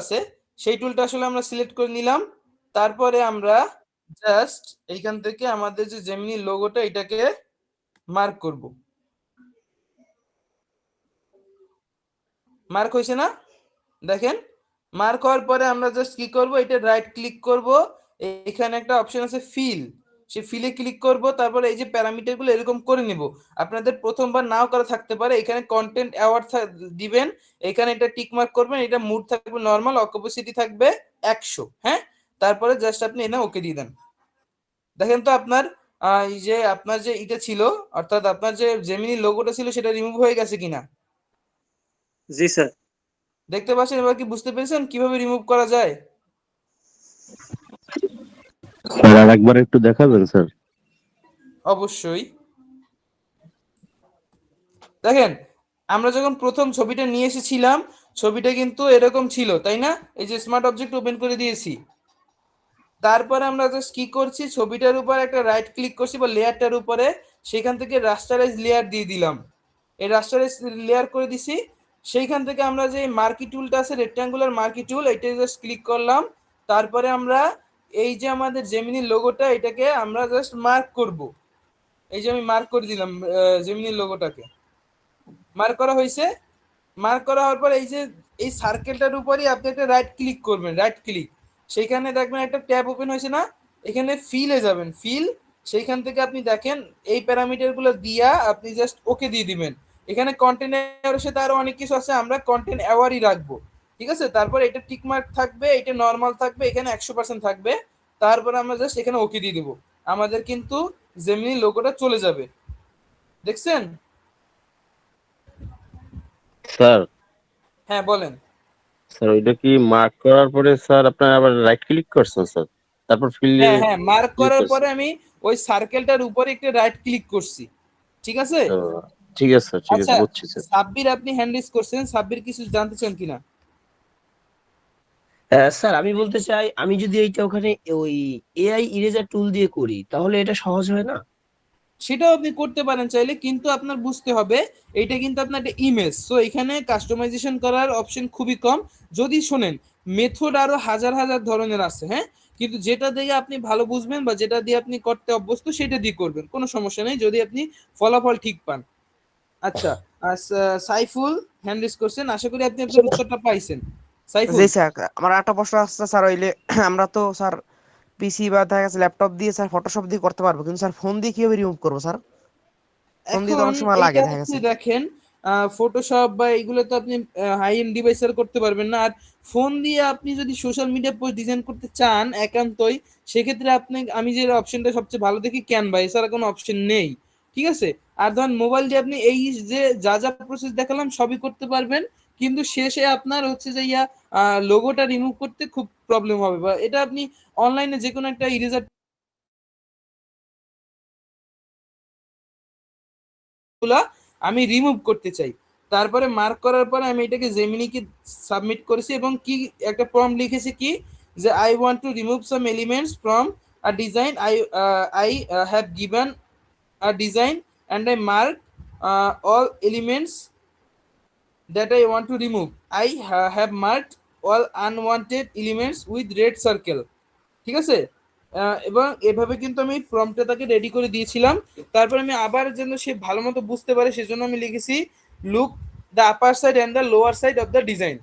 আছে সেই টুলটা আসলে আমরা সিলেক্ট করে নিলাম। তারপরে আমরা জাস্ট এইখান থেকে আমাদের যে জেমিনি লোগোটা এটাকে মার্ক করব। মার্ক হয়েছে না? দেখেন মার্ক হওয়ার পরে আমরা জাস্ট কি করব, এটা রাইট ক্লিক করব, এখানে একটা অপশন আছে ফিল, সে ফিলে ক্লিক করব। তারপরে এই যে প্যারামিটারগুলো এরকম করে নিব। আপনাদের প্রথমবার নাও করা থাকতে পারে, এখানে কন্টেন্ট অ্যাওয়ার্ড দিবেন, এখানে এটা টিক মার্ক করবেন, এটা মুড থাকবে নরমাল, অকুপেসিটি থাকবে 100। হ্যাঁ, তারপরে জাস্ট আপনি এনে ওকে দিয়ে দেন। দেখেন তো আপনার এই যে আপনার যে এটা ছিল, অর্থাৎ আপনার যে জেমিনি লোগোটা ছিল সেটা রিমুভ হয়ে গেছে কিনা জি স্যার। দেখতে পাচ্ছেন? এবার কি বুঝতে পেরেছেন কিভাবে রিমুভ করা যায়? স্যার আর একবার একটু দেখাবেন স্যার? অবশ্যই। দেখেন আমরা যখন প্রথম ছবিটা নিয়ে এসেছিলাম ছবিটা কিন্তু এরকম ছিল, তাই না? এই যে স্মার্ট অবজেক্ট ওপেন করে দিয়েছি, তারপরে আমরা জাস্ট কি করছি, ছবিটার উপর একটা রাইট ক্লিক করছি বা লেয়ারটার উপরে, সেখান থেকে রাস্টারাইজ লেয়ার দিয়ে দিলাম। এই রাস্টারাইজ লেয়ার করে দিছি। সেইখান থেকে আমরা যে মার্কি টুলটা আছে, রেক্ট্যাঙ্গুলার মার্কি টুল, এটা জাস্ট ক্লিক করলাম। তারপরে আমরা এই যে আমাদের জেমিনি লোগোটা এটাকে আমরা জাস্ট মার্ক করব। এই যে আমি মার্ক করে দিলাম জেমিনি লোগোটাকে। মার্ক করা হয়েছে। মার্ক করা হওয়ার পর এই যে এই সার্কেলটার উপরই আপনি একটা রাইট ক্লিক করবেন, রাইট ক্লিক, সেইখানে দেখবেন একটা ট্যাব ওপেন হয়েছে না, এখানে ফিলে যাবেন, ফিল, সেইখান থেকে আপনি দেখেন এই প্যারামিটারগুলো দিয়া আপনি জাস্ট ওকে দিয়ে দিবেন। এখানে কন্টেন্ট অ্যাওয়ারের সাথে আরো অনেক কিছু আছে, আমরা কন্টেন্ট অ্যাওয়ারই রাখবো, ঠিক আছে? তারপর এটা টিক মার্ক থাকবে, এটা নর্মাল থাকবে, এখানে 100% থাকবে। তারপরে আমরা জাস্ট এখানে ওকে দিয়ে দেবো, আমাদের কিন্তু জেমিনি লোগোটা চলে যাবে। দেখছেন? স্যার হ্যাঁ বলেন। স্যার ওইটা কি মার্ক করার পরে স্যার আপনার আবার রাইট ক্লিক করছেন স্যার, তারপর ফিল্ডে হ্যাঁ হ্যাঁ, মার্ক ক্লিক করার পরে করছেন? আমি ওই সার্কেলটার উপরে একটা রাইট ক্লিক করছি, ঠিক আছে? ও, ঠিক আছে স্যার, ঠিক আছে, আচ্ছা, বুঝছি স্যার। সাব্বির আপনি হ্যান্ড রেজ করছেন, সাব্বির কিছু জানতে চান কিনা? স্যার আমি বলতে চাই, আমি যদি এইটা ওখানে ওই এআই ইরেজার টুল দিয়ে করি তাহলে এটা সহজ হয় না? সেটাও আপনি করতে পারেন চাইলে, কিন্তু আপনার বুঝতে হবে এইটা কিন্তু আপনার একটা ইমেজ, সো এখানে কাস্টমাইজেশন করার অপশন খুবই কম। যদি শোনেন মেথড আরো হাজার হাজার ধরনের আছে, হ্যাঁ, কিন্তু যেটা দিয়ে আপনি ভালো বুঝবেন বা যেটা দিয়ে আপনি করতে অভ্যস্ত সেটা দিয়ে করবেন, কোনো সমস্যা নেই যদি আপনি ফলাফল ঠিক পান। আচ্ছা, সাইফুল হ্যান্ড রেজ করছেন, আশা করি আপনি আপনার উত্তরটা পাইছেন। জি সাইফুল, স্যার, আমার একটা প্রশ্ন আসছে স্যার, হইলে আমরা তো স্যার পিসি বা দেখা গেছে ল্যাপটপ দিয়ে স্যার ফটোশপ দিয়ে করতে পারবো, কিন্তু স্যার ফোন দিয়ে কিভাবে রিমুভ করবো স্যার? ফোন দিয়ে তো এখন অনেক সময় লাগে এইটা দেখা হচ্ছে গেছে। দেখেন ফটোশপ বা এইগুলো তো আপনি হাই এন্ড ডিভাইসের করতে পারবেন না। আর ফোন দিয়ে আপনি যদি সোশ্যাল মিডিয়া পোস্ট ডিজাইন করতে চান একান্তই, সেক্ষেত্রে আপনি, আমি যে অপশনটা সবচেয়ে ভালো দেখি ক্যানভা, এছাড়া কোনো অপশন নেই, ঠিক আছে? আর ধরেন মোবাইল দিয়ে আপনি এই যে যা যা প্রসেস দেখালাম সবই করতে পারবেন, কিন্তু শেষে আপনার হচ্ছে যে লোগোটা রিমুভ করতে খুব প্রবলেম হবে, বা এটা আপনি অনলাইনে যে কোনো একটা ইরেজার গুলা আমি রিমুভ করতে চাই। তারপরে মার্ক করার পরে আমি এটাকে জেমিনিকে সাবমিট করেছি এবং কি একটা প্রম্পট লিখেছি কি, যে I want to remove some elements from a design, I have given a design and I mark all elements that I want to remove. I have marked all unwanted elements with red circle. ঠিক আছে? এবং এভাবে কিন্তু আমি প্রম্পটটা তাকে ready করে দিয়েছিলাম। তারপর আমি আবার যেন সে ভালো মতো বুঝতে পারে সেজন্য আমি লিখেছি look the upper side and the lower side of the design.